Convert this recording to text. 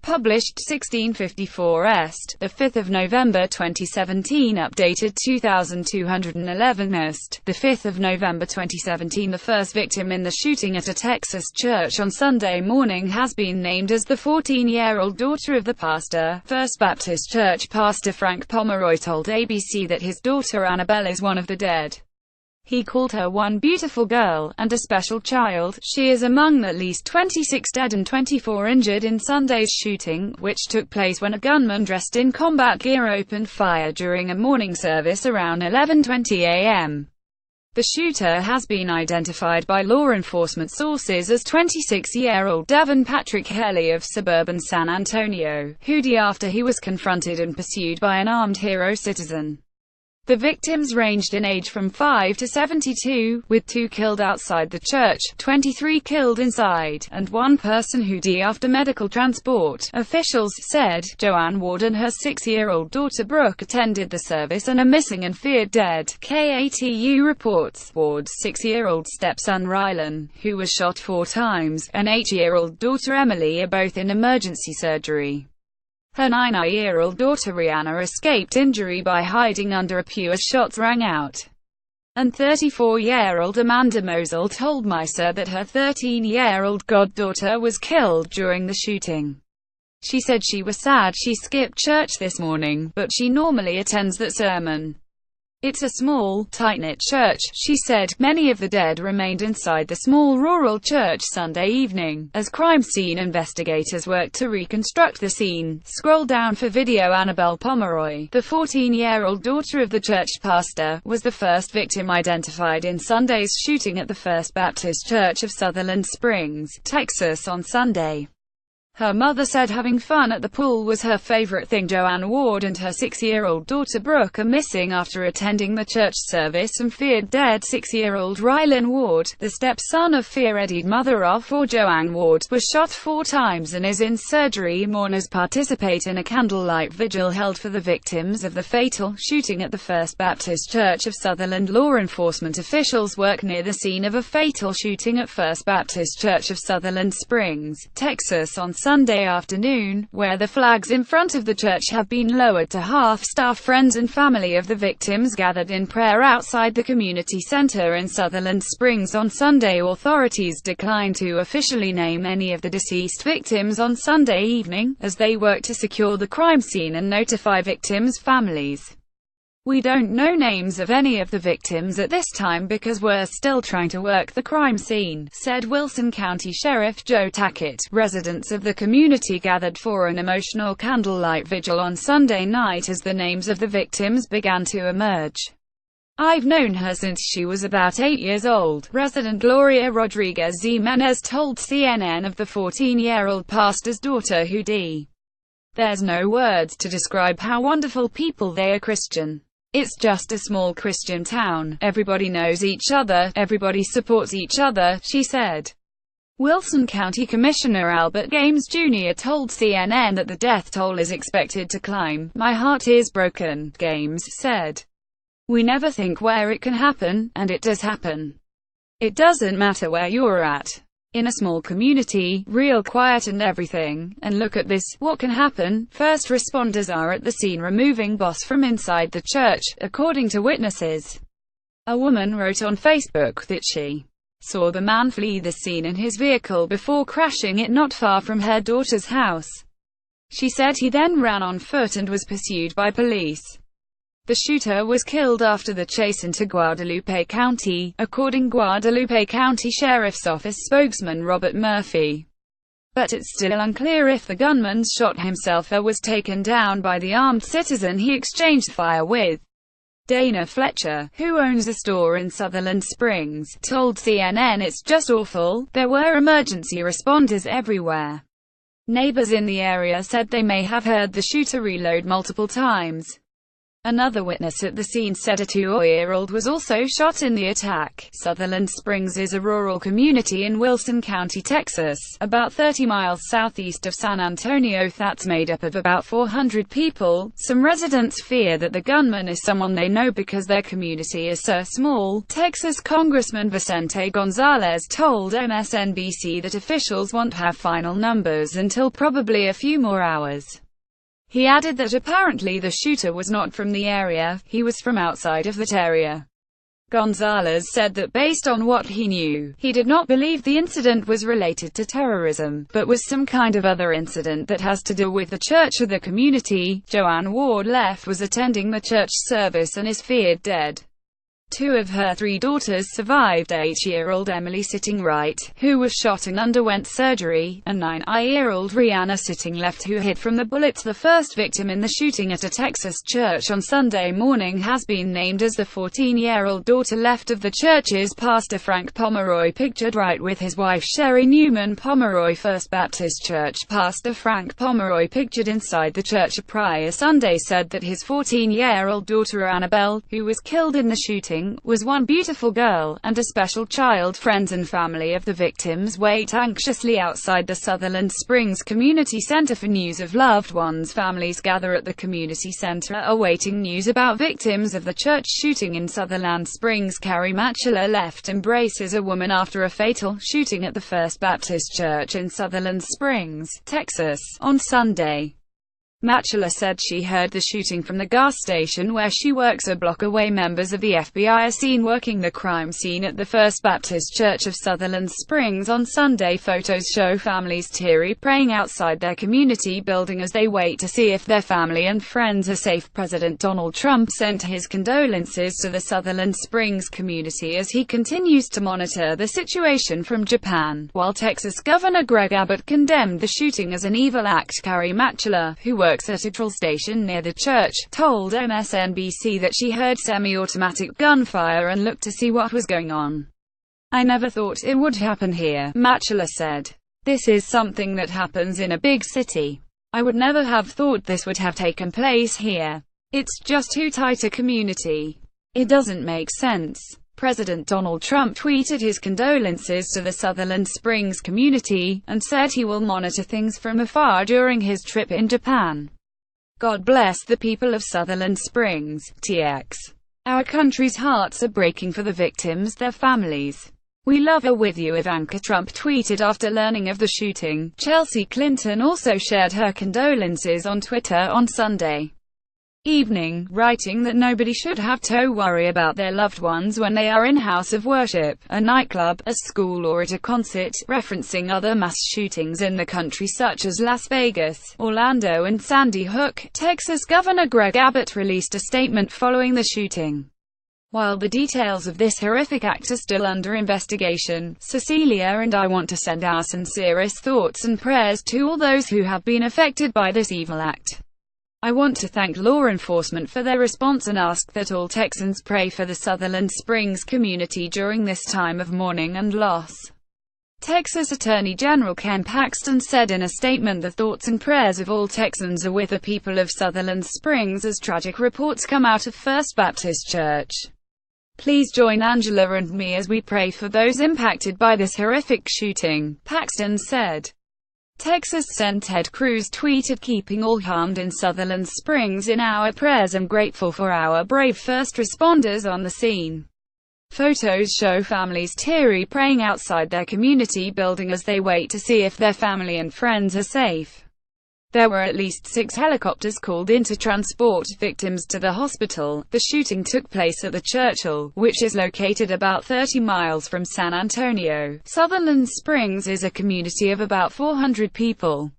Published 1654 Est, 5 November 2017. Updated 2211 Est, 5 November 2017. The first victim in the shooting at a Texas church on Sunday morning has been named as the 14-year-old daughter of the pastor. First Baptist Church pastor Frank Pomeroy told ABC that his daughter Annabelle is one of the dead. He called her one beautiful girl, and a special child. She is among at least 26 dead and 24 injured in Sunday's shooting, which took place when a gunman dressed in combat gear opened fire during a morning service around 11:20 a.m. The shooter has been identified by law enforcement sources as 26-year-old Davon Patrick Hellie of suburban San Antonio, who died after he was confronted and pursued by an armed hero citizen. The victims ranged in age from 5 to 72, with 2 killed outside the church, 23 killed inside, and 1 person who died after medical transport, officials said. Joanne Ward and her 6-year-old daughter Brooke attended the service and are missing and feared dead, KATU reports. Ward's 6-year-old stepson Rylan, who was shot 4 times, and 8-year-old daughter Emily are both in emergency surgery. Her 9-year-old daughter Rihanna escaped injury by hiding under a pew as shots rang out. And 34-year-old Amanda Mosel told Misa that her 13-year-old goddaughter was killed during the shooting. She said she was sad she skipped church this morning, but she normally attends that sermon. It's a small, tight-knit church, she said. Many of the dead remained inside the small rural church Sunday evening, as crime scene investigators worked to reconstruct the scene. Scroll down for video. Annabelle Pomeroy, the 14-year-old daughter of the church pastor, was the first victim identified in Sunday's shooting at the First Baptist Church of Sutherland Springs, Texas on Sunday. Her mother said having fun at the pool was her favorite thing. Joanne Ward and her 6-year-old daughter Brooke are missing after attending the church service and feared dead. 6-year-old Rylan Ward, the stepson of fear-edied mother of 4 Joanne Ward, was shot 4 times and is in surgery. Mourners participate in a candlelight vigil held for the victims of the fatal shooting at the First Baptist Church of Sutherland. Law enforcement officials work near the scene of a fatal shooting at First Baptist Church of Sutherland Springs, Texas on Sunday afternoon, where the flags in front of the church have been lowered to half. Staff, friends and family of the victims gathered in prayer outside the community center in Sutherland Springs on Sunday. Authorities declined to officially name any of the deceased victims on Sunday evening, as they work to secure the crime scene and notify victims' families. We don't know names of any of the victims at this time because we're still trying to work the crime scene, said Wilson County Sheriff Joe Tackett. Residents of the community gathered for an emotional candlelight vigil on Sunday night as the names of the victims began to emerge. I've known her since she was about 8 years old, resident Gloria Rodriguez Jimenez told CNN of the 14-year-old pastor's daughter who died. There's no words to describe how wonderful people they are. Christian. It's just a small Christian town. Everybody knows each other, everybody supports each other, she said. Wilson County Commissioner Albert Games Jr. told CNN that the death toll is expected to climb. My heart is broken, Games said. We never think where it can happen, and it does happen. It doesn't matter where you're at. In a small community, real quiet and everything, and look at this, what can happen? First responders are at the scene removing boss from inside the church, according to witnesses. A woman wrote on Facebook that she saw the man flee the scene in his vehicle before crashing it not far from her daughter's house. She said he then ran on foot and was pursued by police. The shooter was killed after the chase into Guadalupe County, according Guadalupe County Sheriff's Office spokesman Robert Murphy. But it's still unclear if the gunman shot himself or was taken down by the armed citizen he exchanged fire with. Dana Fletcher, who owns a store in Sutherland Springs, told CNN it's just awful. There were emergency responders everywhere. Neighbors in the area said they may have heard the shooter reload multiple times. Another witness at the scene said a 2-year-old was also shot in the attack. Sutherland Springs is a rural community in Wilson County, Texas, about 30 miles southeast of San Antonio that's made up of about 400 people. Some residents fear that the gunman is someone they know because their community is so small. Texas Congressman Vicente Gonzalez told MSNBC that officials won't have final numbers until probably a few more hours. He added that apparently the shooter was not from the area, he was from outside of that area. Gonzalez said that based on what he knew, he did not believe the incident was related to terrorism, but was some kind of other incident that has to do with the church or the community. Joanne Ward Leff was attending the church service and is feared dead. 2 of her 3 daughters survived: 8-year-old Emily Sitting Right, who was shot and underwent surgery, and 9-year-old Rihanna Sitting Left, who hid from the bullets. The first victim in the shooting at a Texas church on Sunday morning has been named as the 14-year-old daughter left of the church's pastor Frank Pomeroy, pictured right with his wife Sherry Newman Pomeroy. First Baptist Church pastor Frank Pomeroy, pictured inside the church prior Sunday, said that his 14-year-old daughter Annabelle, who was killed in the shooting, was one beautiful girl, and a special child. Friends and family of the victims wait anxiously outside the Sutherland Springs Community Center for news of loved ones. Families gather at the community center, awaiting news about victims of the church shooting in Sutherland Springs. Carrie Matchula left embraces a woman after a fatal shooting at the First Baptist Church in Sutherland Springs, Texas, on Sunday. Matchula said she heard the shooting from the gas station where she works a block away. Members of the FBI are seen working the crime scene at the First Baptist Church of Sutherland Springs on Sunday. Photos show families teary, praying outside their community building as they wait to see if their family and friends are safe. President Donald Trump sent his condolences to the Sutherland Springs community as he continues to monitor the situation from Japan, while Texas Governor Greg Abbott condemned the shooting as an evil act. Carrie Matchula, who works at a petrol station near the church, told MSNBC that she heard semi-automatic gunfire and looked to see what was going on. "I never thought it would happen here," Matchula said. "This is something that happens in a big city. I would never have thought this would have taken place here. It's just too tight a community. It doesn't make sense." President Donald Trump tweeted his condolences to the Sutherland Springs community, and said he will monitor things from afar during his trip in Japan. "God bless the people of Sutherland Springs, TX. Our country's hearts are breaking for the victims, their families. We love her with you," Ivanka Trump tweeted after learning of the shooting. Chelsea Clinton also shared her condolences on Twitter on Sunday evening, writing that nobody should have to worry about their loved ones when they are in house of worship, a nightclub, a school or at a concert, referencing other mass shootings in the country such as Las Vegas, Orlando and Sandy Hook. Texas Governor Greg Abbott released a statement following the shooting. "While the details of this horrific act are still under investigation, Cecilia and I want to send our sincerest thoughts and prayers to all those who have been affected by this evil act. I want to thank law enforcement for their response and ask that all Texans pray for the Sutherland Springs community during this time of mourning and loss." Texas Attorney General Ken Paxton said in a statement, "The thoughts and prayers of all Texans are with the people of Sutherland Springs as tragic reports come out of First Baptist Church. Please join Angela and me as we pray for those impacted by this horrific shooting," Paxton said. Texas Sen. Ted Cruz tweeted, "Keeping all harmed in Sutherland Springs in our prayers and grateful for our brave first responders on the scene." Photos show families teary, praying outside their community building as they wait to see if their family and friends are safe. There were at least 6 helicopters called in to transport victims to the hospital. The shooting took place at the Churchill, which is located about 30 miles from San Antonio. Sutherland Springs is a community of about 400 people.